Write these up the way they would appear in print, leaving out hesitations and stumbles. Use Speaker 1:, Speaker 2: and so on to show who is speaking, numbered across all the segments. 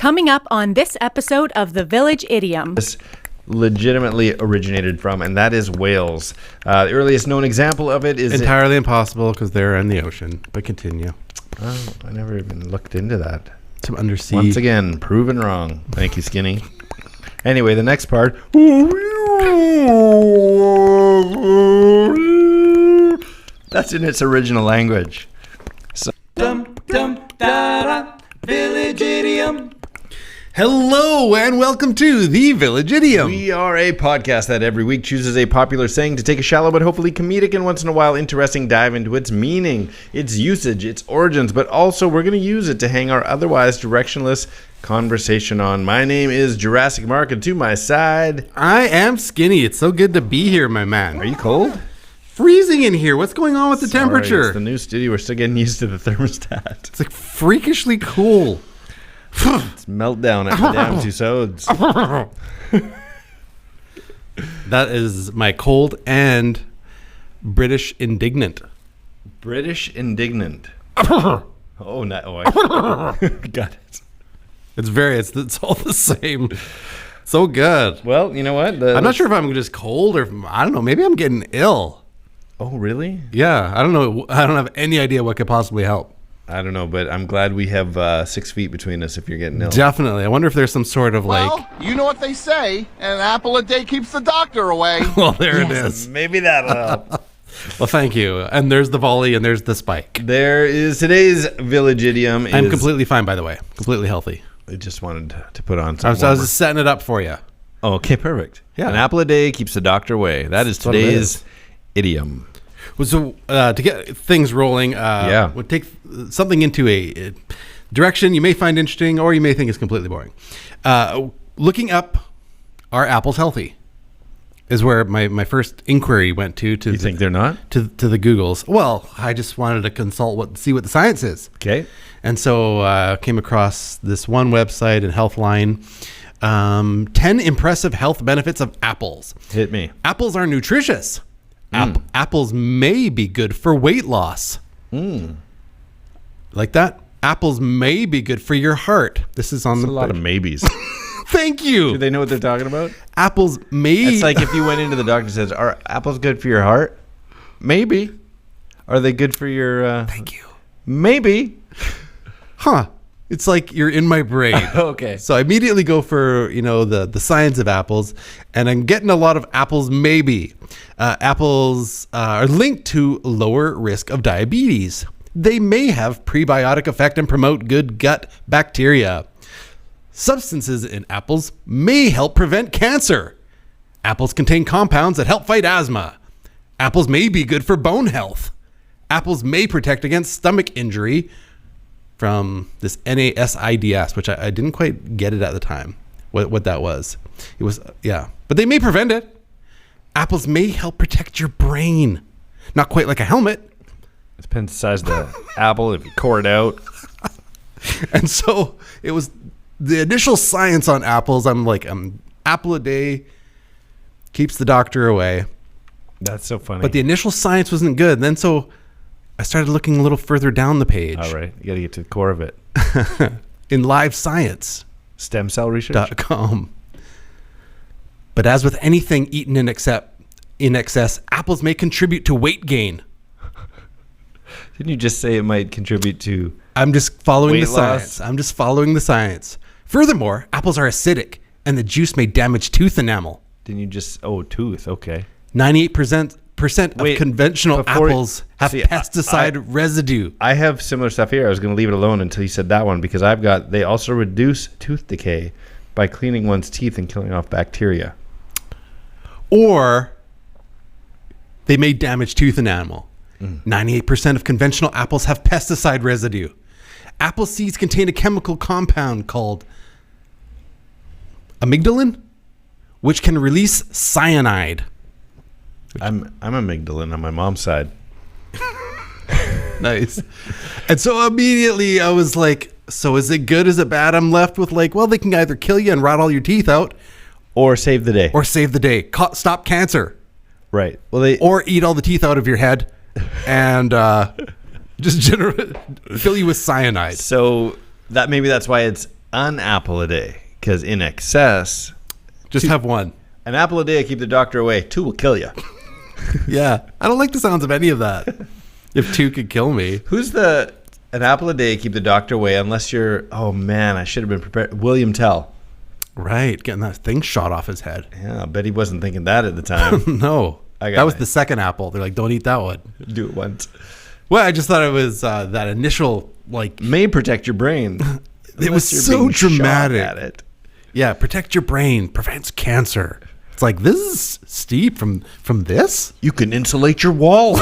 Speaker 1: Coming up on this episode of the Village Idiom.
Speaker 2: This legitimately originated from, and that is whales. The earliest known example of it is...
Speaker 3: Entirely impossible because they're in the ocean, but continue.
Speaker 2: Oh, I never even looked into that.
Speaker 3: Some undersea.
Speaker 2: Once again, proven wrong. Thank you, Skinny. Anyway, the next part... That's in its original language. So,
Speaker 4: Village Idiom.
Speaker 3: Hello and welcome to the Village Idiom.
Speaker 2: We are a podcast that every week chooses a popular saying to take a shallow but hopefully comedic and once in a while interesting dive into its meaning, its usage, its origins, but also we're going to use it to hang our otherwise directionless conversation on. My name is Jurassic Mark, and to my side...
Speaker 3: I am Skinny. It's so good to be here, my man.
Speaker 2: Are you cold?
Speaker 3: Freezing in here. What's going on with the temperature?
Speaker 2: It's the new studio. We're still getting used to the thermostat.
Speaker 3: It's like freakishly cool.
Speaker 2: It's meltdown at the damn two sods.
Speaker 3: That is my cold and British indignant.
Speaker 2: British indignant. Oh, no. Oh, got it.
Speaker 3: It's all the same. So good.
Speaker 2: Well, you know what?
Speaker 3: I'm not sure if I'm just cold or I don't know. Maybe I'm getting ill.
Speaker 2: Oh, really?
Speaker 3: Yeah. I don't know. I don't have any idea what could possibly help.
Speaker 2: I don't know, but I'm glad we have 6 feet between us if you're getting ill.
Speaker 3: Definitely. I wonder if there's some sort of
Speaker 4: Well, you know what they say, An.Apple.A.Day keeps the doctor away.
Speaker 3: Well, there it is.
Speaker 2: Maybe that'll help.
Speaker 3: Well, thank you. And there's the volley and there's the spike.
Speaker 2: There is today's Village Idiom.
Speaker 3: I'm completely fine, by the way. Completely healthy.
Speaker 2: I just wanted to put on some
Speaker 3: I was just setting it up for you.
Speaker 2: Oh, okay, perfect.
Speaker 3: Yeah.
Speaker 2: An apple a day keeps the doctor away. That is today's idiom.
Speaker 3: So to get things rolling, we'll take something into a direction you may find interesting or you may think is completely boring. Looking up, are apples healthy? Is where my first inquiry went to.
Speaker 2: You think they're not?
Speaker 3: To the Googles. Well, I just wanted to consult see what the science is.
Speaker 2: Okay.
Speaker 3: And so came across this one website and Healthline. 10 impressive health benefits of apples.
Speaker 2: Hit me.
Speaker 3: Apples are nutritious. Apples may be good for weight loss. Like that? Apples may be good for your heart. This is on
Speaker 2: That's a lot of maybes.
Speaker 3: Thank you.
Speaker 2: Do they know what they're talking about?
Speaker 3: Apples may...
Speaker 2: It's like if you went into the doctor and says, are apples good for your heart? Maybe. Are they good for your...
Speaker 3: Thank you.
Speaker 2: Maybe.
Speaker 3: Huh. It's like you're in my brain.
Speaker 2: Okay.
Speaker 3: So I immediately go for, the science of apples, and I'm getting a lot of apples maybe. Apples are linked to lower risk of diabetes. They may have prebiotic effect and promote good gut bacteria. Substances in apples may help prevent cancer. Apples contain compounds that help fight asthma. Apples may be good for bone health. Apples may protect against stomach injury from this NASIDS, which I didn't quite get it at the time, what that was. It was, but they may prevent it. Apples may help protect your brain. Not quite like a helmet.
Speaker 2: It depends the size of the apple, if you core it out.
Speaker 3: And so it was the initial science on apples. I'm like, apple a day keeps the doctor away.
Speaker 2: That's so funny.
Speaker 3: But the initial science wasn't good. And then so I started looking a little further down the page.
Speaker 2: All right. You got to get to the core of it.
Speaker 3: In live science.
Speaker 2: Stem cell research.
Speaker 3: .com. But as with anything eaten in excess, apples may contribute to weight gain.
Speaker 2: Didn't you just say it might contribute to...
Speaker 3: I'm just following the
Speaker 2: loss?
Speaker 3: science. I'm just following the science. Furthermore, apples are acidic, and the juice may damage tooth enamel.
Speaker 2: Didn't you just... Oh, tooth. Okay.
Speaker 3: 98% of conventional apples have pesticide residue.
Speaker 2: I have similar stuff here. I was going to leave it alone until you said that one, because they also reduce tooth decay by cleaning one's teeth and killing off bacteria.
Speaker 3: Or they may damage tooth enamel. 98% of conventional apples have pesticide residue. Apple seeds contain a chemical compound called amygdalin, which can release cyanide.
Speaker 2: I'm amygdalin on my mom's side.
Speaker 3: Nice. And so immediately I was like, so is it good? Is it bad? I'm left with like, well, they can either kill you and rot all your teeth out.
Speaker 2: Or save the day.
Speaker 3: Or save the day. Stop cancer.
Speaker 2: Right. Well,
Speaker 3: or eat all the teeth out of your head and just fill you with cyanide.
Speaker 2: So that's why it's An.Apple.A.Day. Because in excess,
Speaker 3: Just have one.
Speaker 2: an apple a day keep the doctor away. 2 will kill you.
Speaker 3: Yeah. I don't like the sounds of any of that. If 2 could kill me.
Speaker 2: Who's the an apple a day keep the doctor away? Unless you're, oh man, I should have been prepared. William Tell.
Speaker 3: Right. Getting that thing shot off his head.
Speaker 2: Yeah, I bet he wasn't thinking that at the time.
Speaker 3: No.
Speaker 2: I got
Speaker 3: That was
Speaker 2: it.
Speaker 3: the second apple. They're like, don't eat that one.
Speaker 2: Do it once.
Speaker 3: Well, I just thought it was that initial, like,
Speaker 2: May protect your brain.
Speaker 3: it was
Speaker 2: Unless you're
Speaker 3: so
Speaker 2: being shot
Speaker 3: dramatic.
Speaker 2: at it.
Speaker 3: Yeah, protect your brain, prevents cancer. It's like, this is steep from this?
Speaker 2: You can insulate your walls.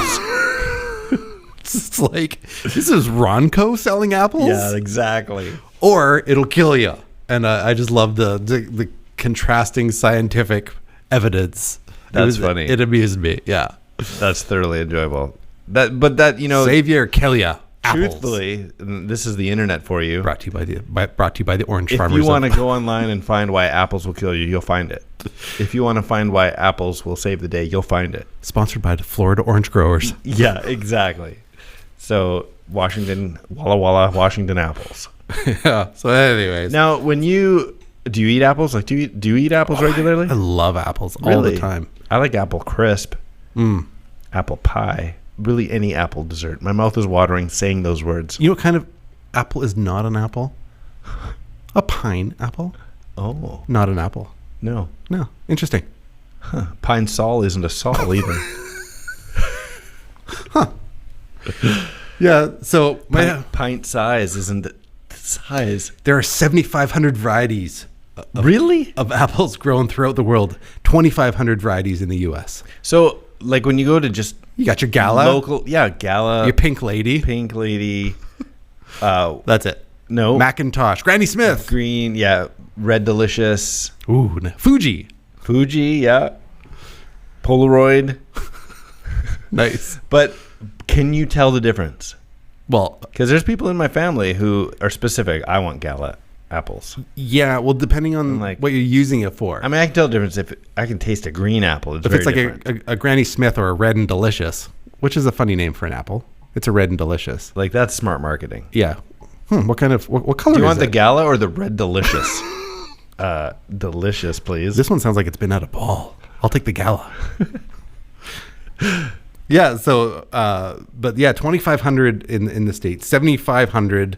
Speaker 3: It's like, this is Ronco selling apples?
Speaker 2: Yeah, exactly.
Speaker 3: Or it'll kill you. And I just love the contrasting scientific evidence.
Speaker 2: That's funny.
Speaker 3: It amused me, yeah.
Speaker 2: That's thoroughly enjoyable. But
Speaker 3: Save you or kill you. Apples.
Speaker 2: truthfully, and this is the internet for you.
Speaker 3: Brought to you by the Orange
Speaker 2: If
Speaker 3: Farmers.
Speaker 2: you want to go online and find why apples will kill you, you'll find it. If you want to find why apples will save the day, you'll find it.
Speaker 3: Sponsored by the Florida Orange Growers.
Speaker 2: Yeah, exactly. So Washington, Walla Walla, Washington apples.
Speaker 3: Yeah. So anyways.
Speaker 2: Now, do you eat apples? Like, do you eat apples regularly?
Speaker 3: I love apples all the time.
Speaker 2: I like apple crisp, apple pie, really any apple dessert. My mouth is watering saying those words.
Speaker 3: You know what kind of apple is not an apple? A pine apple.
Speaker 2: Oh,
Speaker 3: Not an apple.
Speaker 2: no.
Speaker 3: No. Interesting.
Speaker 2: Pine sol isn't a sol either.
Speaker 3: Yeah. So
Speaker 2: Pint size isn't the size.
Speaker 3: there are 7,500 varieties
Speaker 2: Really?
Speaker 3: of apples grown throughout the world. 2,500 varieties in the U.S.
Speaker 2: So, like when you go to just
Speaker 3: You got your Gala,
Speaker 2: local, Gala,
Speaker 3: your Pink Lady.
Speaker 2: Pink Lady,
Speaker 3: That's it.
Speaker 2: no,
Speaker 3: Macintosh, Granny Smith.
Speaker 2: Green, Red Delicious,
Speaker 3: Ooh, Fuji.
Speaker 2: Fuji, Polaroid.
Speaker 3: Nice.
Speaker 2: But can you tell the difference?
Speaker 3: Well,
Speaker 2: Because there's people in my family who are specific. I want Gala apples.
Speaker 3: yeah. Well, depending on
Speaker 2: Like-
Speaker 3: what you're using it for.
Speaker 2: I mean, I can tell the difference if I can taste a green apple. It's
Speaker 3: if
Speaker 2: very
Speaker 3: it's like
Speaker 2: different.
Speaker 3: a Granny Smith or a Red and Delicious, which is a funny name for an apple. It's a Red and Delicious.
Speaker 2: Like that's smart marketing.
Speaker 3: Yeah. What kind of what color
Speaker 2: Do you
Speaker 3: is
Speaker 2: want the
Speaker 3: it?
Speaker 2: Gala or the Red Delicious? Delicious, please.
Speaker 3: This one sounds like it's been at a ball. I'll take the Gala. Yeah. So, but yeah, 2,500 in the States, 7,500.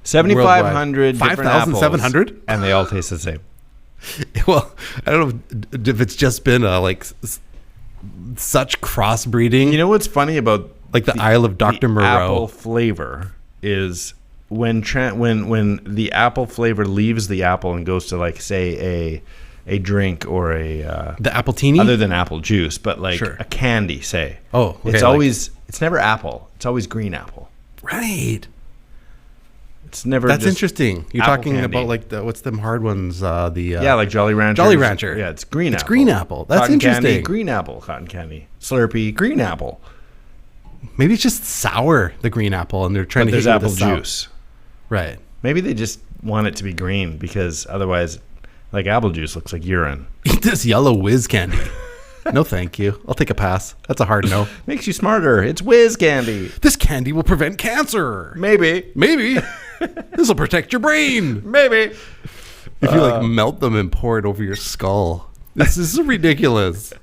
Speaker 2: 7,500 different
Speaker 3: 5,700?
Speaker 2: apples, and they all taste the same.
Speaker 3: Well, I don't know if it's just been such crossbreeding.
Speaker 2: You know what's funny about
Speaker 3: Like the Isle of Dr. Moreau.
Speaker 2: Apple flavor is when the apple flavor leaves the apple and goes to like say a drink or a
Speaker 3: the Appletini?
Speaker 2: other than apple juice, but like
Speaker 3: Sure.
Speaker 2: a candy, say.
Speaker 3: Oh, okay,
Speaker 2: it's never apple. It's always green apple.
Speaker 3: Right.
Speaker 2: It's never.
Speaker 3: That's
Speaker 2: just
Speaker 3: interesting. You're
Speaker 2: apple
Speaker 3: talking
Speaker 2: candy.
Speaker 3: about like what's them hard ones?
Speaker 2: like Jolly Rancher.
Speaker 3: Jolly Rancher.
Speaker 2: Yeah, it's green
Speaker 3: It's
Speaker 2: apple.
Speaker 3: green apple. That's
Speaker 2: Cotton candy,
Speaker 3: interesting.
Speaker 2: green apple, cotton candy. Slurpee, green apple.
Speaker 3: Maybe it's just sour, the green apple, and they're trying
Speaker 2: But
Speaker 3: to
Speaker 2: there's
Speaker 3: hit you
Speaker 2: apple
Speaker 3: with the sour.
Speaker 2: juice.
Speaker 3: Right.
Speaker 2: Maybe they just want it to be green because otherwise, like apple juice looks like urine.
Speaker 3: Eat this yellow whiz candy. No, thank you. I'll take a pass. That's a hard no.
Speaker 2: Makes you smarter. It's whiz candy.
Speaker 3: This candy will prevent cancer.
Speaker 2: Maybe.
Speaker 3: Maybe. This will protect your brain.
Speaker 2: Maybe.
Speaker 3: If you like melt them and pour it over your skull. This is ridiculous.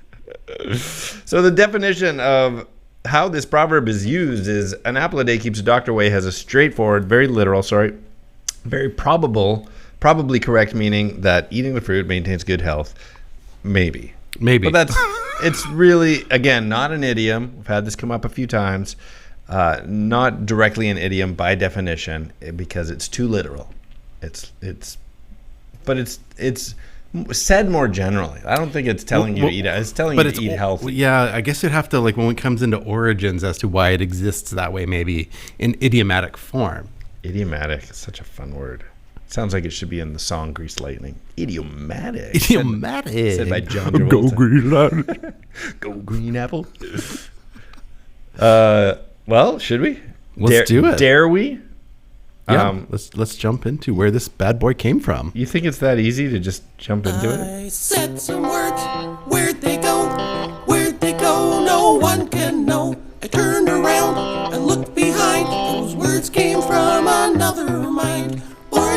Speaker 2: So the definition of how this proverb is used is an apple a day keeps the doctor away has a straightforward, very literal, very probably correct meaning that eating the fruit maintains good health. Maybe. But it's really, again, not an idiom. We've had this come up a few times. Not directly an idiom by definition because it's too literal. It's said more generally. I don't think it's telling you to eat. It's telling you to eat healthy.
Speaker 3: Yeah, I guess you'd have to, like, when it comes into origins as to why it exists that way, maybe in idiomatic form.
Speaker 2: Idiomatic is such a fun word. Sounds like it should be in the song Grease Lightning. Idiomatic.
Speaker 3: Idiomatic.
Speaker 2: Said by John Travolta.
Speaker 3: Go green apple.
Speaker 2: Go green apple. Well, should we?
Speaker 3: Let's do it.
Speaker 2: Dare we?
Speaker 3: Yeah, let's jump into where this bad boy came from.
Speaker 2: You think it's that easy to just jump into it?
Speaker 5: I said some words, where'd they go? Where'd they go? No one can know. I turned around and looked behind. Those words came from another mind. Or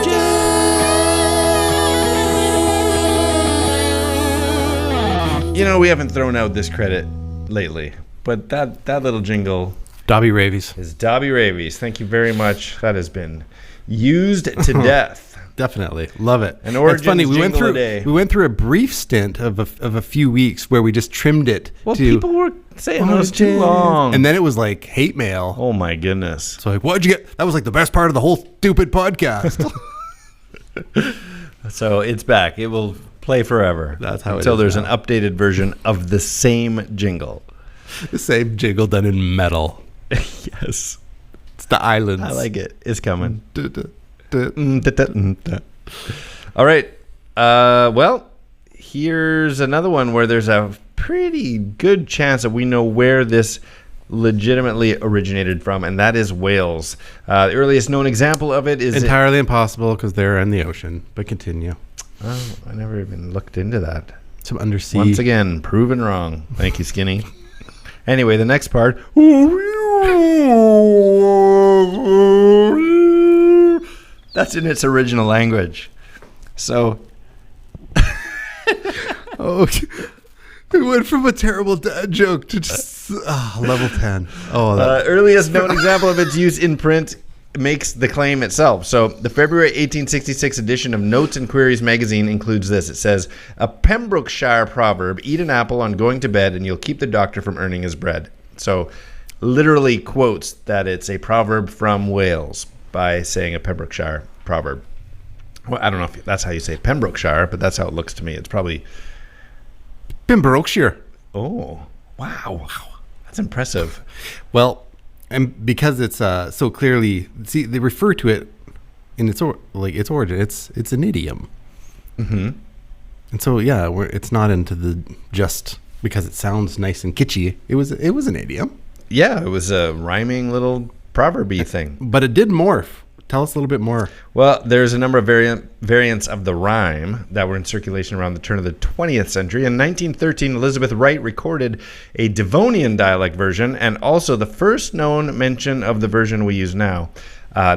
Speaker 2: know we haven't thrown out this credit lately, but that little jingle
Speaker 3: Dobby Ravies.
Speaker 2: is Dobby Ravies. Thank you very much. That has been used to death.
Speaker 3: Definitely love it.
Speaker 2: An Origins
Speaker 3: It's funny. We went
Speaker 2: jingle a
Speaker 3: through
Speaker 2: day.
Speaker 3: a brief stint of a few weeks where we just trimmed it
Speaker 2: Well,
Speaker 3: to.
Speaker 2: people were saying it was too long.
Speaker 3: And then it was like hate mail.
Speaker 2: Oh my goodness.
Speaker 3: So like, what'd you get? That was like the best part of the whole stupid podcast.
Speaker 2: So it's back. It will play forever.
Speaker 3: That's how it
Speaker 2: Until
Speaker 3: is
Speaker 2: there's
Speaker 3: now.
Speaker 2: an updated version of the same jingle.
Speaker 3: The same jingle done in metal.
Speaker 2: Yes.
Speaker 3: It's the islands.
Speaker 2: I like it. It's coming.
Speaker 3: Duh, duh, duh.
Speaker 2: All right. Well, here's another one where there's a pretty good chance that we know where this legitimately originated from, and that is Wales. The earliest known example of it is
Speaker 3: Entirely impossible because they're in the ocean. But continue.
Speaker 2: Oh, I never even looked into that.
Speaker 3: Some undersea.
Speaker 2: Once again, proven wrong. Thank you, Skinny. Anyway, the next part. That's in its original language. So,
Speaker 3: Oh, it went from a terrible dad joke to just level 10. Oh, that,
Speaker 2: earliest known example of its use in print makes the claim itself. So, the February 1866 edition of Notes and Queries magazine includes this. It says, a Pembrokeshire proverb, eat an apple on going to bed and you'll keep the doctor from earning his bread. So, literally quotes that it's a proverb from Wales by saying a Pembrokeshire proverb. Well, I don't know if that's how you say Pembrokeshire, but that's how it looks to me. It's probably...
Speaker 3: Pembrokeshire.
Speaker 2: Oh, wow. That's impressive.
Speaker 3: Well, and because it's so clearly, see, they refer to it in its origin. It's an idiom.
Speaker 2: Mm-hmm.
Speaker 3: And so yeah, it's not into the just because it sounds nice and kitschy. It was an idiom.
Speaker 2: Yeah, it was a rhyming little proverby thing.
Speaker 3: But it did morph. Tell us a little bit more.
Speaker 2: Well, there's a number of variants of the rhyme that were in circulation around the turn of the 20th century. In 1913, Elizabeth Wright recorded a Devonian dialect version and also the first known mention of the version we use now.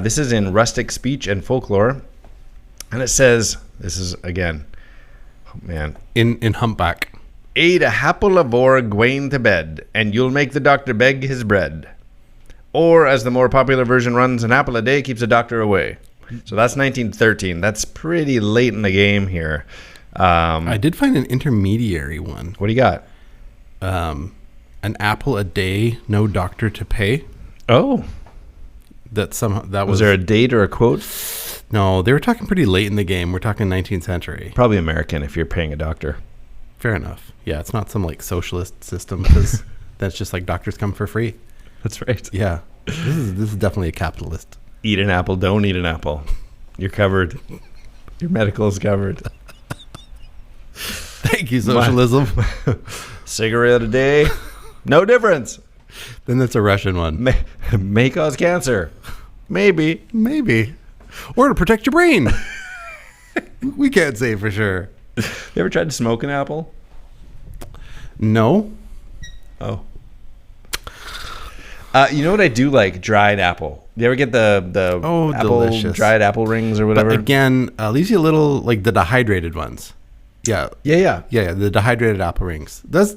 Speaker 2: This is in Rustic Speech and Folklore. And it says, this is, again, oh man.
Speaker 3: In Humpback.
Speaker 2: Aid a happle avore gwain to bed, and you'll make the doctor beg his bread. Or, as the more popular version runs, an apple a day keeps the doctor away. So that's 1913. That's pretty late in the game here.
Speaker 3: I did find an intermediary one.
Speaker 2: What do you got?
Speaker 3: An apple a day, no doctor to pay.
Speaker 2: Oh.
Speaker 3: That
Speaker 2: Was
Speaker 3: was
Speaker 2: there a date or a quote?
Speaker 3: No, they were talking pretty late in the game. We're talking 19th century.
Speaker 2: Probably American if you're paying a doctor.
Speaker 3: Fair enough. Yeah, it's not some like socialist system because that's just like doctors come for free.
Speaker 2: That's right.
Speaker 3: Yeah, this is definitely a capitalist.
Speaker 2: Eat an apple, don't eat an apple. You're covered. Your medical is covered.
Speaker 3: Thank you, socialism.
Speaker 2: Cigarette a day, no difference.
Speaker 3: Then that's a Russian one.
Speaker 2: May cause cancer. Maybe.
Speaker 3: Or to protect your brain. We can't say for sure.
Speaker 2: You ever tried to smoke an apple?
Speaker 3: No.
Speaker 2: Oh. You know what I do like? Dried apple. You ever get the apple
Speaker 3: delicious.
Speaker 2: dried apple rings or whatever?
Speaker 3: But again, leaves you a little like the dehydrated ones. Yeah.
Speaker 2: Yeah.
Speaker 3: The dehydrated apple rings. That's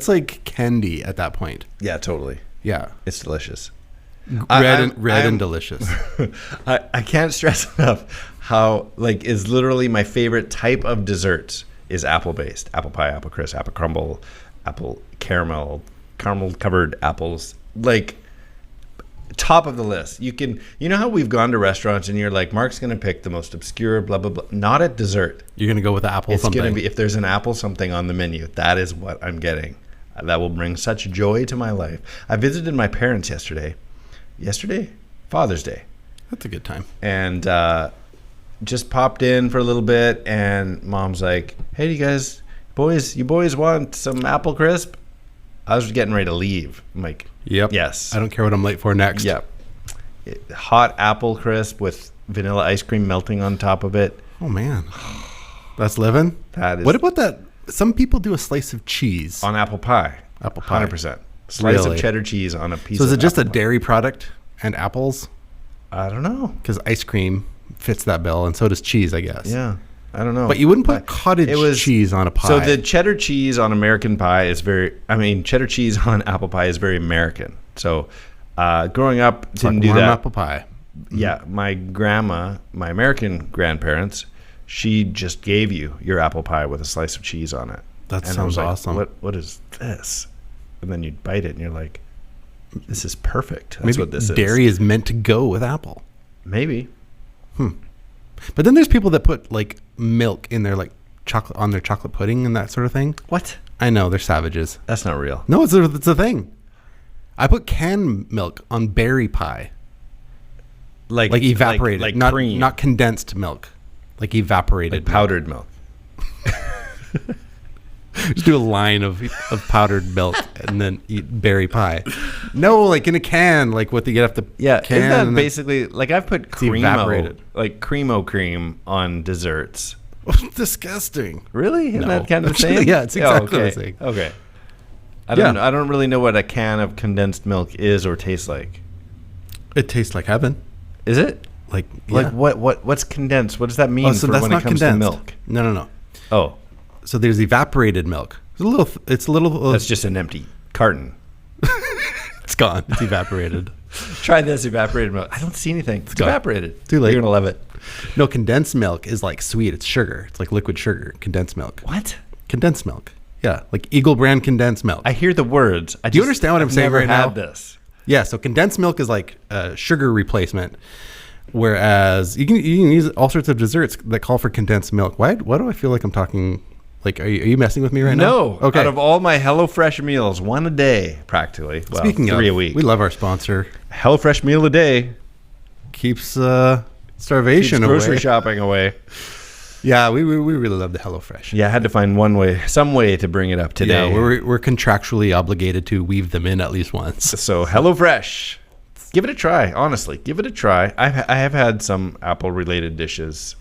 Speaker 3: like candy at that point.
Speaker 2: Yeah, totally.
Speaker 3: Yeah.
Speaker 2: It's delicious.
Speaker 3: Red and delicious.
Speaker 2: I can't stress enough how is literally my favorite type of desserts is apple based. Apple pie, apple crisp, apple crumble, apple caramel covered apples. Like top of the list. You know how we've gone to restaurants and you're like, Mark's gonna pick the most obscure blah blah blah. Not at dessert.
Speaker 3: You're gonna go with the apple
Speaker 2: It's
Speaker 3: something.
Speaker 2: gonna be if there's an apple something on the menu. That is what I'm getting. That will bring such joy to my life. I visited my parents yesterday, Father's Day,
Speaker 3: That's a good time.
Speaker 2: and just popped in for a little bit. And Mom's like, "Hey, you boys want some apple crisp?" I was getting ready to leave. I'm like,
Speaker 3: Yep.
Speaker 2: yes.
Speaker 3: I don't care what I'm late for next.
Speaker 2: Yep. Hot apple crisp with vanilla ice cream melting on top of it.
Speaker 3: Oh man, that's living.
Speaker 2: That is
Speaker 3: What about that? Some people do a slice of cheese.
Speaker 2: on apple pie.
Speaker 3: Apple pie.
Speaker 2: 100%. Slice
Speaker 3: Really?
Speaker 2: of cheddar cheese on a piece
Speaker 3: So
Speaker 2: of
Speaker 3: is it just a
Speaker 2: apple pie.
Speaker 3: dairy product and apples?
Speaker 2: I don't know.
Speaker 3: Because ice cream fits that bill, and so does cheese, I guess.
Speaker 2: Yeah. I don't know.
Speaker 3: But you wouldn't put cottage cheese on a pie.
Speaker 2: So the cheddar cheese on American pie is cheddar cheese on apple pie is very American. So growing up, didn't do
Speaker 3: warm
Speaker 2: that.
Speaker 3: apple pie.
Speaker 2: Yeah, my grandma, my American grandparents, she just gave you your apple pie with a slice of cheese on it.
Speaker 3: That
Speaker 2: and
Speaker 3: sounds
Speaker 2: I was like,
Speaker 3: awesome.
Speaker 2: What is this? And then you'd bite it, and you're like, this is perfect. That's
Speaker 3: Maybe
Speaker 2: what this is.
Speaker 3: dairy is meant to go with apple.
Speaker 2: Maybe.
Speaker 3: But then there's people that put like milk in their like chocolate on their chocolate pudding and that sort of thing.
Speaker 2: What?
Speaker 3: I know, they're savages.
Speaker 2: That's not real.
Speaker 3: No, it's a thing. I put canned milk on berry pie. Like evaporated,
Speaker 2: like
Speaker 3: not
Speaker 2: cream.
Speaker 3: not condensed milk, like evaporated,
Speaker 2: Like powdered milk.
Speaker 3: Just do a line of powdered milk and then eat berry pie. No, like in a can, like what you get off the
Speaker 2: Yeah,
Speaker 3: can.
Speaker 2: isn't that
Speaker 3: and
Speaker 2: basically like I've put
Speaker 3: evaporated.
Speaker 2: cremo cream on desserts.
Speaker 3: disgusting.
Speaker 2: Really? Isn't
Speaker 3: No.
Speaker 2: that kind of the same?
Speaker 3: Yeah, it's exactly
Speaker 2: okay.
Speaker 3: the same.
Speaker 2: Okay. I
Speaker 3: Yeah.
Speaker 2: don't really know what a can of condensed milk is or tastes like.
Speaker 3: It tastes like heaven.
Speaker 2: Is it?
Speaker 3: Like
Speaker 2: What's condensed? What does that mean
Speaker 3: Oh, so
Speaker 2: for
Speaker 3: that's
Speaker 2: when
Speaker 3: not
Speaker 2: it comes
Speaker 3: condensed.
Speaker 2: to milk?
Speaker 3: No.
Speaker 2: Oh,
Speaker 3: So there's evaporated milk. It's a little.
Speaker 2: that's just an empty carton.
Speaker 3: It's gone. It's evaporated.
Speaker 2: Try this evaporated milk. I don't see anything. It's
Speaker 3: gone.
Speaker 2: evaporated.
Speaker 3: Too late.
Speaker 2: You're gonna love it.
Speaker 3: No, condensed milk is like sweet. It's sugar. It's like liquid sugar. Condensed milk.
Speaker 2: What?
Speaker 3: Condensed milk. Yeah, like Eagle brand condensed milk.
Speaker 2: I hear the words.
Speaker 3: Do you understand what I'm saying
Speaker 2: never
Speaker 3: right
Speaker 2: had
Speaker 3: now?
Speaker 2: this.
Speaker 3: Yeah, so condensed milk is like a sugar replacement, whereas you can use all sorts of desserts that call for condensed milk. Why do I feel like I'm talking? Like, are you messing with me right now?
Speaker 2: No.
Speaker 3: Okay.
Speaker 2: Out of all my HelloFresh meals, one a day practically. Well,
Speaker 3: Speaking
Speaker 2: three
Speaker 3: of,
Speaker 2: a week.
Speaker 3: we love our sponsor.
Speaker 2: HelloFresh meal a day
Speaker 3: Keeps starvation
Speaker 2: keeps grocery
Speaker 3: away.
Speaker 2: shopping away.
Speaker 3: Yeah, we really love the HelloFresh.
Speaker 2: Yeah, I had to find some way to bring it up today.
Speaker 3: Yeah, we're contractually obligated to weave them in at least once.
Speaker 2: So HelloFresh, give it a try. Honestly, give it a try. I have had some apple-related dishes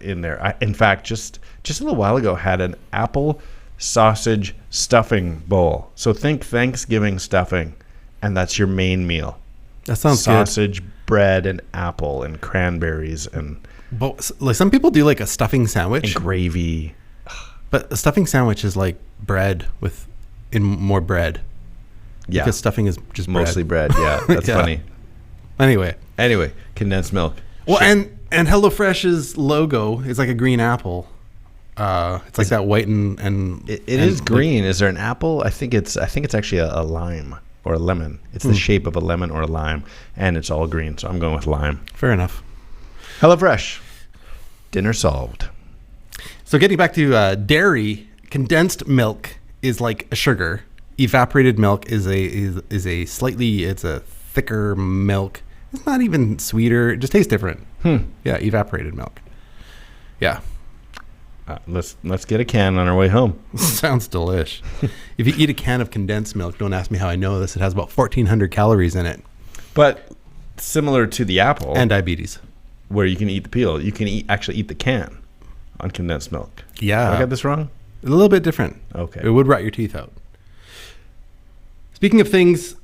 Speaker 2: in there. In fact, just a little while ago, had an apple sausage stuffing bowl. So think Thanksgiving stuffing, and that's your main meal.
Speaker 3: That sounds
Speaker 2: sausage, bread, and apple, and cranberries, and
Speaker 3: But like some people do like a stuffing sandwich,
Speaker 2: gravy.
Speaker 3: but a stuffing sandwich is like bread in more bread.
Speaker 2: Yeah,
Speaker 3: Because stuffing is just
Speaker 2: mostly bread. Yeah, that's
Speaker 3: Yeah.
Speaker 2: funny.
Speaker 3: Anyway,
Speaker 2: Condensed milk.
Speaker 3: well,
Speaker 2: Shit.
Speaker 3: and HelloFresh's logo is like a green apple. It's like that white and
Speaker 2: It is green. Is there an apple? I think it's actually a lime or a lemon. It's the shape of a lemon or a lime, and it's all green. So I'm going with lime.
Speaker 3: Fair enough.
Speaker 2: HelloFresh. Dinner solved.
Speaker 3: So getting back to dairy, condensed milk is like a sugar. Evaporated milk is a slightly, it's a thicker milk. It's not even sweeter. It just tastes different. Yeah, evaporated milk. Yeah.
Speaker 2: Let's get a can on our way home.
Speaker 3: Sounds delish. If you eat a can of condensed milk, don't ask me how I know this. It has about 1,400 calories in it.
Speaker 2: But similar to the apple,
Speaker 3: And diabetes.
Speaker 2: where you can eat the peel, you can actually eat the can on condensed milk.
Speaker 3: Yeah.
Speaker 2: Did I get this wrong?
Speaker 3: A little bit different.
Speaker 2: Okay.
Speaker 3: It would rot your teeth out. Speaking of things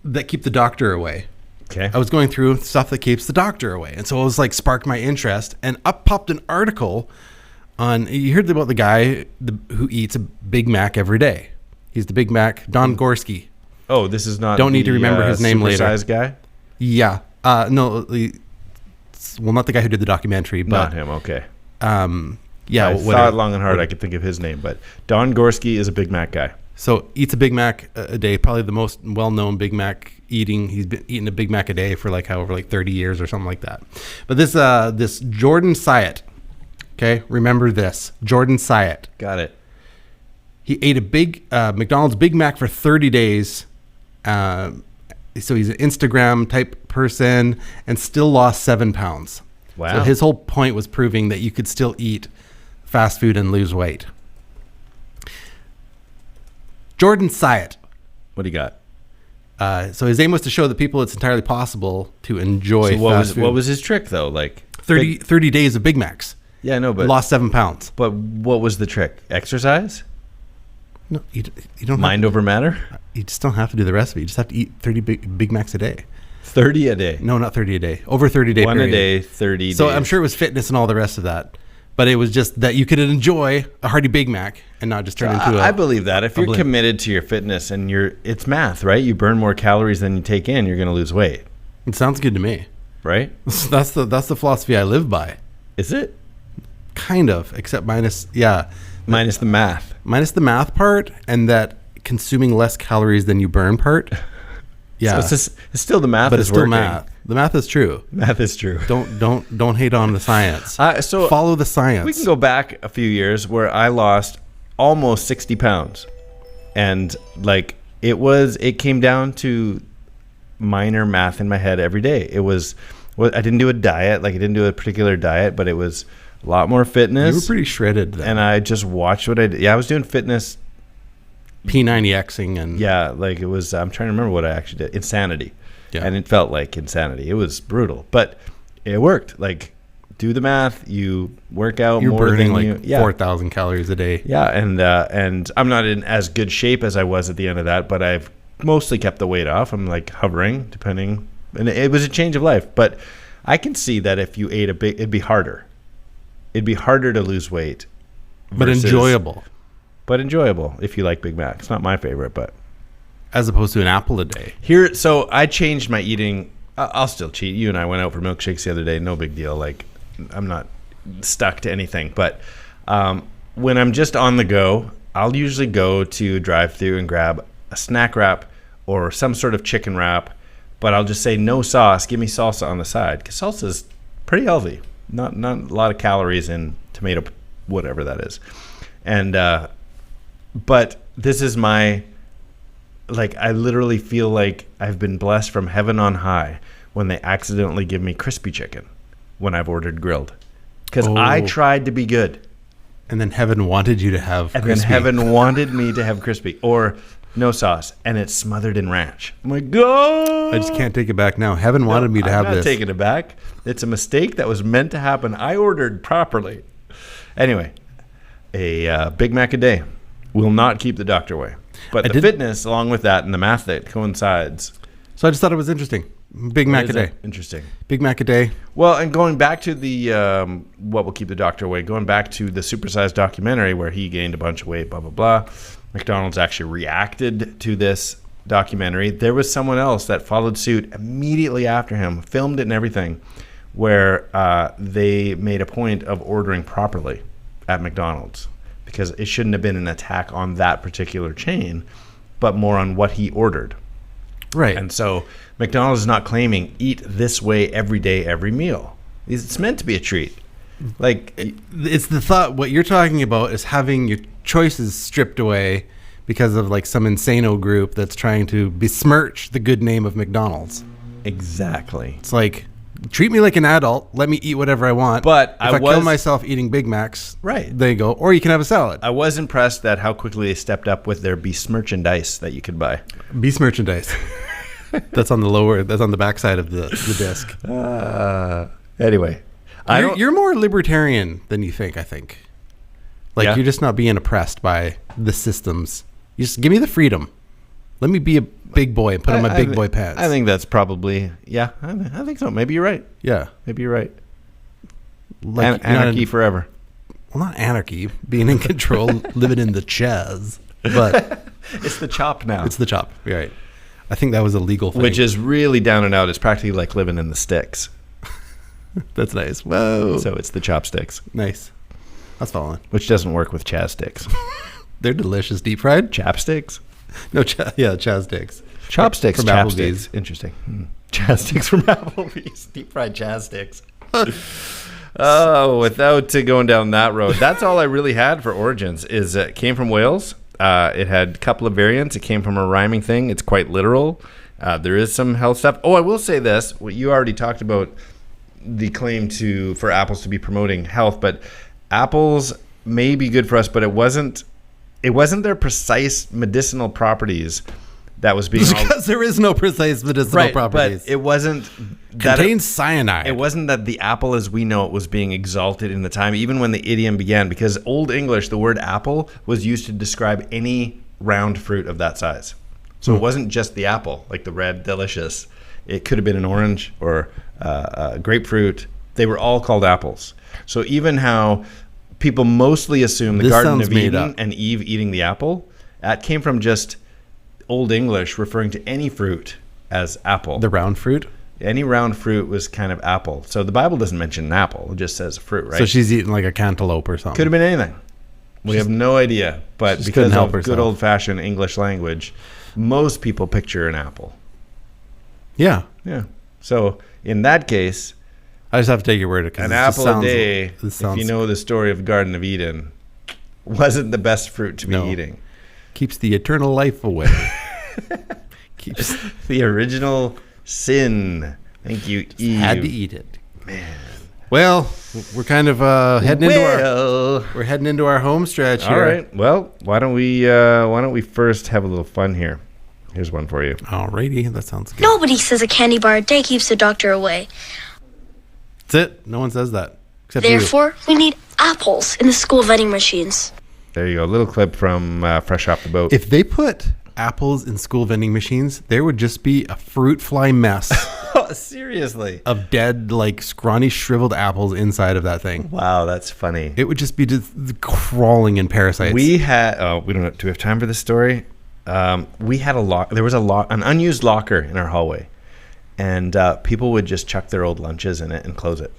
Speaker 3: that keep the doctor away,
Speaker 2: Okay.
Speaker 3: I was going through stuff that keeps the doctor away. And so it was like sparked my interest. And up popped an article on, you heard about the guy who eats a Big Mac every day. He's the Big Mac, Don Gorski.
Speaker 2: Oh, this is not.
Speaker 3: Don't need to remember his name later.
Speaker 2: Supersized guy.
Speaker 3: Yeah. No, well, not the guy who did the documentary, but
Speaker 2: Not him. Okay.
Speaker 3: yeah.
Speaker 2: I
Speaker 3: whatever.
Speaker 2: thought long and hard I could think of his name, but Don Gorski is a Big Mac guy.
Speaker 3: So eats a Big Mac a day, probably the most well-known Big Mac eating. He's been eating a Big Mac a day for like 30 years or something like that. But this Jordan Syatt, okay, remember this, Jordan Syatt.
Speaker 2: Got it.
Speaker 3: He ate a big McDonald's Big Mac for 30 days. So he's an Instagram type person and still lost 7 pounds.
Speaker 2: Wow.
Speaker 3: So his whole point was proving that you could still eat fast food and lose weight. Jordan Syatt.
Speaker 2: What do you got?
Speaker 3: So his aim was to show the people it's entirely possible to enjoy fast food.
Speaker 2: What was his trick though? Like
Speaker 3: 30 days of Big Macs.
Speaker 2: Yeah, no, but
Speaker 3: Lost 7 pounds.
Speaker 2: But what was the trick? Exercise?
Speaker 3: No, you don't
Speaker 2: Mind over matter?
Speaker 3: you just don't have to do the rest of it. You just have to eat 30 Big Macs a day.
Speaker 2: 30 a day.
Speaker 3: No, not 30 a day. Over 30 day
Speaker 2: One
Speaker 3: period.
Speaker 2: a day, 30
Speaker 3: So
Speaker 2: days.
Speaker 3: I'm sure it was fitness and all the rest of that. But it was just that you could enjoy a hearty Big Mac and not just turn into
Speaker 2: I believe that. If you're
Speaker 3: blimp.
Speaker 2: committed to your fitness and it's math, right? You burn more calories than you take in, you're going to lose weight,
Speaker 3: It sounds good to me.
Speaker 2: right?
Speaker 3: That's the philosophy I live by.
Speaker 2: Is it?
Speaker 3: Kind of, except minus the math part and that consuming less calories than you burn part. Yeah,
Speaker 2: So it's still the math
Speaker 3: but
Speaker 2: is
Speaker 3: it's still
Speaker 2: working.
Speaker 3: math. The math is true.
Speaker 2: Math is true.
Speaker 3: Don't hate on the science.
Speaker 2: So
Speaker 3: Follow the science.
Speaker 2: we can go back a few years where I lost almost 60 pounds. And like it came down to minor math in my head every day. I didn't do a diet, like I didn't do a particular diet, but it was a lot more fitness.
Speaker 3: You were pretty shredded then.
Speaker 2: And I just watched what I did. Yeah, I was doing fitness.
Speaker 3: P90Xing and
Speaker 2: Yeah, like it was, I'm trying to remember what I actually did. Insanity.
Speaker 3: Yeah.
Speaker 2: And it felt like insanity. It was brutal, but it worked. Like, do the math. You work out
Speaker 3: you're
Speaker 2: more
Speaker 3: burning
Speaker 2: than
Speaker 3: like 4,000 calories a day.
Speaker 2: Yeah, and I'm not in as good shape as I was at the end of that, but I've mostly kept the weight off. I'm like hovering, depending. And it was a change of life. But I can see that if you ate it'd be harder. It'd be harder to lose weight.
Speaker 3: But enjoyable.
Speaker 2: But enjoyable if you like Big Mac. It's not my favorite, but
Speaker 3: As opposed to an apple a day.
Speaker 2: here, so I changed my eating. I'll still cheat. You and I went out for milkshakes the other day. No big deal. Like, I'm not stuck to anything. But when I'm just on the go, I'll usually go to drive-thru and grab a snack wrap or some sort of chicken wrap. But I'll just say no sauce. Give me salsa on the side, because salsa is pretty healthy. Not a lot of calories in tomato, whatever that is. And but this is my. Like, I literally feel like I've been blessed from heaven on high when they accidentally give me crispy chicken when I've ordered grilled. Because I tried to be good.
Speaker 3: And then heaven wanted you to have
Speaker 2: And
Speaker 3: crispy.
Speaker 2: then heaven wanted me to have crispy. Or no sauce. And it's smothered in ranch. I'm like, oh!
Speaker 3: I just can't take it back now. Heaven wanted me to have
Speaker 2: I'm not
Speaker 3: this.
Speaker 2: taking it back. It's a mistake that was meant to happen. I ordered properly. Anyway, a Big Mac a day will not keep the doctor away. But the fitness, along with that, and the math that coincides.
Speaker 3: So I just thought it was interesting. Big Mac a day.
Speaker 2: Interesting.
Speaker 3: Big Mac a day.
Speaker 2: Well, and going back to the what will keep the doctor away, going back to the supersized documentary where he gained a bunch of weight, blah, blah, blah. McDonald's actually reacted to this documentary. There was someone else that followed suit immediately after him, filmed it and everything, where they made a point of ordering properly at McDonald's. Because it shouldn't have been an attack on that particular chain, but more on what he ordered.
Speaker 3: Right.
Speaker 2: And so McDonald's is not claiming eat this way every day, every meal. It's meant to be a treat. Like,
Speaker 3: it's the thought. What you're talking about is having your choices stripped away because of like some insano group that's trying to besmirch the good name of McDonald's.
Speaker 2: exactly.
Speaker 3: It's like, treat me like an adult. Let me eat whatever I want.
Speaker 2: But
Speaker 3: if I kill myself eating Big Macs,
Speaker 2: Right.
Speaker 3: there you go. Or you can have a salad.
Speaker 2: I was impressed at how quickly they stepped up with their Beast merchandise that you could buy.
Speaker 3: Beast merchandise. That's on the lower. That's on the backside of the disc.
Speaker 2: Anyway,
Speaker 3: You're more libertarian than you think. I think. Like
Speaker 2: Yeah?
Speaker 3: you're just not being oppressed by the systems. You just give me the freedom. Let me be a big boy and put on my big boy pants.
Speaker 2: I think that's probably, I think so. Maybe you're right.
Speaker 3: Yeah.
Speaker 2: Maybe you're right.
Speaker 3: Like
Speaker 2: Anarchy forever.
Speaker 3: Well, not anarchy. Being in control, living in the chaz. But
Speaker 2: It's the chop now.
Speaker 3: it's the chop. You're right. I think that was a legal thing.
Speaker 2: Which is really down and out. It's practically like living in the sticks.
Speaker 3: That's nice. Whoa.
Speaker 2: So it's the chopsticks,
Speaker 3: Nice. That's following.
Speaker 2: which doesn't work with chaz sticks.
Speaker 3: They're delicious. Deep fried?
Speaker 2: Chapsticks?
Speaker 3: No, chaz sticks.
Speaker 2: Chopsticks,
Speaker 3: From
Speaker 2: chapsticks.
Speaker 3: Applebee's.
Speaker 2: Interesting. Chaz sticks from Applebee's. Deep fried chaz sticks. Oh, without going down that road, that's all I really had for Origins. Is it came from Wales. It had a couple of variants. It came from a rhyming thing. It's quite literal. There is some health stuff. Oh, I will say this. What you already talked about, the claim for apples to be promoting health, but apples may be good for us, but it wasn't their precise medicinal properties that was being
Speaker 3: Because there is no precise medicinal properties.
Speaker 2: but it wasn't
Speaker 3: Contains cyanide.
Speaker 2: it wasn't that the apple as we know it was being exalted in the time, even when the idiom began, because Old English, the word apple was used to describe any round fruit of that size. So it wasn't just the apple, like the red, delicious. It could have been an orange or grapefruit. They were all called apples. So even how people mostly assume the
Speaker 3: This
Speaker 2: Garden
Speaker 3: sounds
Speaker 2: of
Speaker 3: made
Speaker 2: Eden
Speaker 3: up.
Speaker 2: and Eve eating the apple. That came from just Old English referring to any fruit as apple.
Speaker 3: The round fruit.
Speaker 2: Any round fruit was kind of apple. So the Bible doesn't mention an apple. It just says fruit, right?
Speaker 3: So she's eating like a cantaloupe or something.
Speaker 2: Could have been anything. We have no idea. But
Speaker 3: just
Speaker 2: because
Speaker 3: couldn't help
Speaker 2: of
Speaker 3: herself.
Speaker 2: good old-fashioned English language, most people picture an apple.
Speaker 3: Yeah.
Speaker 2: Yeah. So in that case,
Speaker 3: I just have to take your word because
Speaker 2: an apple a day, if you know the story of the Garden of Eden, wasn't the best fruit to be eating.
Speaker 3: Keeps the eternal life away. Keeps
Speaker 2: The original sin. Thank you, Eve.
Speaker 3: had to eat it. Man. Well, we're kind of heading into our home stretch here.
Speaker 2: All right. Well, why don't we first have a little fun here? Here's one for you.
Speaker 3: Alrighty, that sounds good.
Speaker 6: Nobody says a candy bar a day keeps the doctor away.
Speaker 3: That's it. No one says that. Except
Speaker 6: Therefore, we need apples in the school vending machines.
Speaker 2: There you go. A little clip from Fresh Off the Boat.
Speaker 3: you. If they put apples in school vending machines, there would just be a fruit fly mess
Speaker 2: Seriously.
Speaker 3: of dead, like scrawny, shriveled apples inside of that thing.
Speaker 2: Wow, that's funny.
Speaker 3: It would just be just crawling in parasites.
Speaker 2: We had. We don't. Do we have time for this story? We had there was an unused locker in our hallway, and people would just chuck their old lunches in it and close it.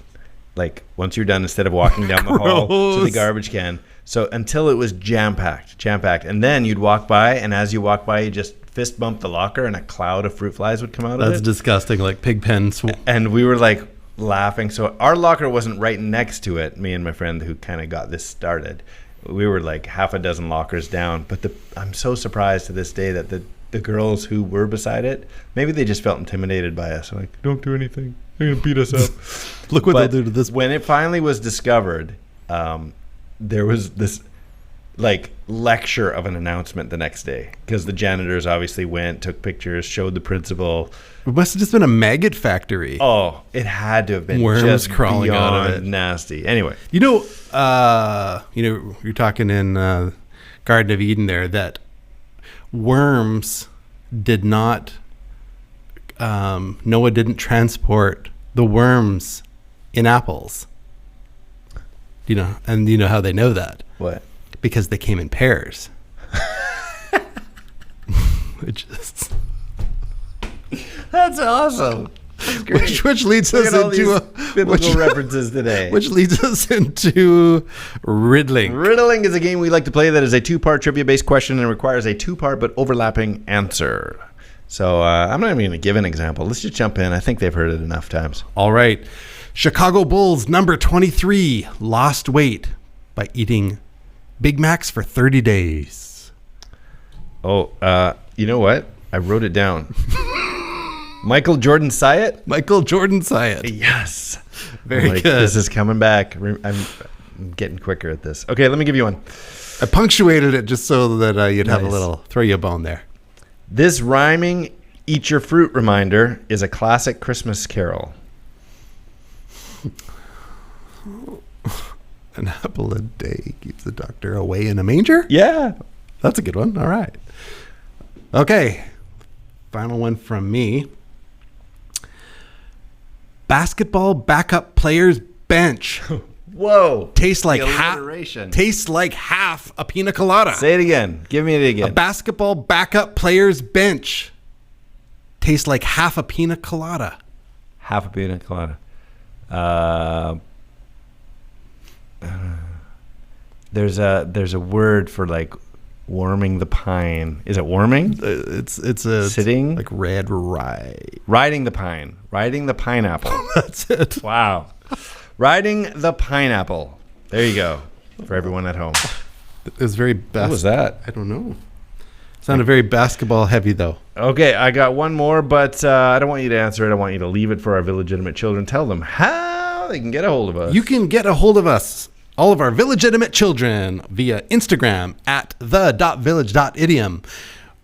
Speaker 2: Like once you're done, instead of walking down the hall to the garbage can. So until it was jam packed, and then you'd walk by, and as you walk by, you just fist bump the locker, and a cloud of fruit flies would come out of it.
Speaker 3: That's disgusting, like pig pen.
Speaker 2: And we were like laughing. So our locker wasn't right next to it. Me and my friend who kind of got this started, we were like half a dozen lockers down. But I'm so surprised to this day that the girls who were beside it, maybe they just felt intimidated by us. Like, don't do anything. They're going to beat us up.
Speaker 3: Look what they'll do to this.
Speaker 2: When it finally was discovered, there was this like lecture of an announcement the next day because the janitors obviously went, took pictures, showed the principal.
Speaker 3: It must have just been a maggot factory.
Speaker 2: Oh, it had to have been
Speaker 3: Worms
Speaker 2: just
Speaker 3: crawling out of
Speaker 2: beyond
Speaker 3: it.
Speaker 2: nasty. Anyway,
Speaker 3: You're talking in Garden of Eden there that worms did not. Noah didn't transport the worms in apples. You know how they know that?
Speaker 2: what?
Speaker 3: Because they came in pairs. Which is
Speaker 2: That's awesome. That's great.
Speaker 3: which leads
Speaker 2: Look
Speaker 3: us
Speaker 2: at all
Speaker 3: into
Speaker 2: these biblical references today.
Speaker 3: which leads us into riddling.
Speaker 2: Riddling is a game we like to play that is a two-part trivia-based question and requires a two-part but overlapping answer. So I'm not even going to give an example. Let's just jump in. I think they've heard it enough times.
Speaker 3: All right. Chicago Bulls number 23 lost weight by eating Big Macs for 30 days.
Speaker 2: Oh, you know what? I wrote it down. Michael Jordan Syatt?
Speaker 3: Michael Jordan Syatt.
Speaker 2: Yes.
Speaker 3: Very
Speaker 2: Like,
Speaker 3: good.
Speaker 2: This is coming back. I'm getting quicker at this. Okay, let me give you one.
Speaker 3: I punctuated it just so that you'd have a
Speaker 2: Nice.
Speaker 3: little, throw you a bone there.
Speaker 2: This rhyming eat your fruit reminder is a classic Christmas carol.
Speaker 3: An apple a day keeps the doctor away in a manger?
Speaker 2: Yeah.
Speaker 3: That's a good one. All right. Okay. Final one from me. Basketball backup player's bench
Speaker 2: Whoa.
Speaker 3: tastes like
Speaker 2: alliteration.
Speaker 3: half a pina colada.
Speaker 2: Say it again. Give me it
Speaker 3: A
Speaker 2: again.
Speaker 3: basketball backup player's bench tastes like half a pina colada.
Speaker 2: Half a pina colada. There's a word for like warming the pine. Is it warming?
Speaker 3: It's a
Speaker 2: Sitting?
Speaker 3: like red rye.
Speaker 2: Riding the pine. Riding the pineapple.
Speaker 3: That's it.
Speaker 2: Wow. Riding the pineapple. There you go. For everyone at home.
Speaker 3: It was very
Speaker 2: What was that?
Speaker 3: I don't know. Sounded very basketball heavy though.
Speaker 2: Okay, I got one more, but I don't want you to answer it. I want you to leave it for our Village-Idiom children. Tell them how they can get a hold of us.
Speaker 3: You can get a hold of us, all of our Village-Idiom children, via Instagram at the.village.idiom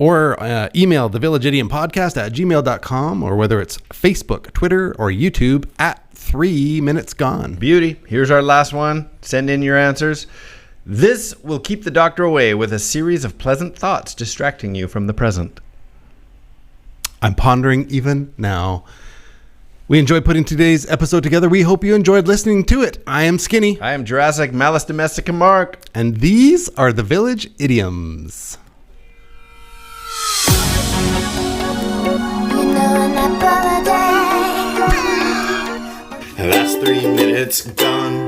Speaker 3: or email thevillageidiompodcast@gmail.com, or whether it's Facebook, Twitter, or YouTube at 3 Minutes Gone.
Speaker 2: Beauty. Here's our last one. Send in your answers. This will keep the doctor away with a series of pleasant thoughts distracting you from the present.
Speaker 3: I'm pondering even now We enjoyed putting today's episode together. We hope you enjoyed listening to it. I am Skinny.
Speaker 2: I am Jurassic Malus Domestica Mark.
Speaker 3: And these are the Village Idioms.
Speaker 7: Last 3 minutes gone.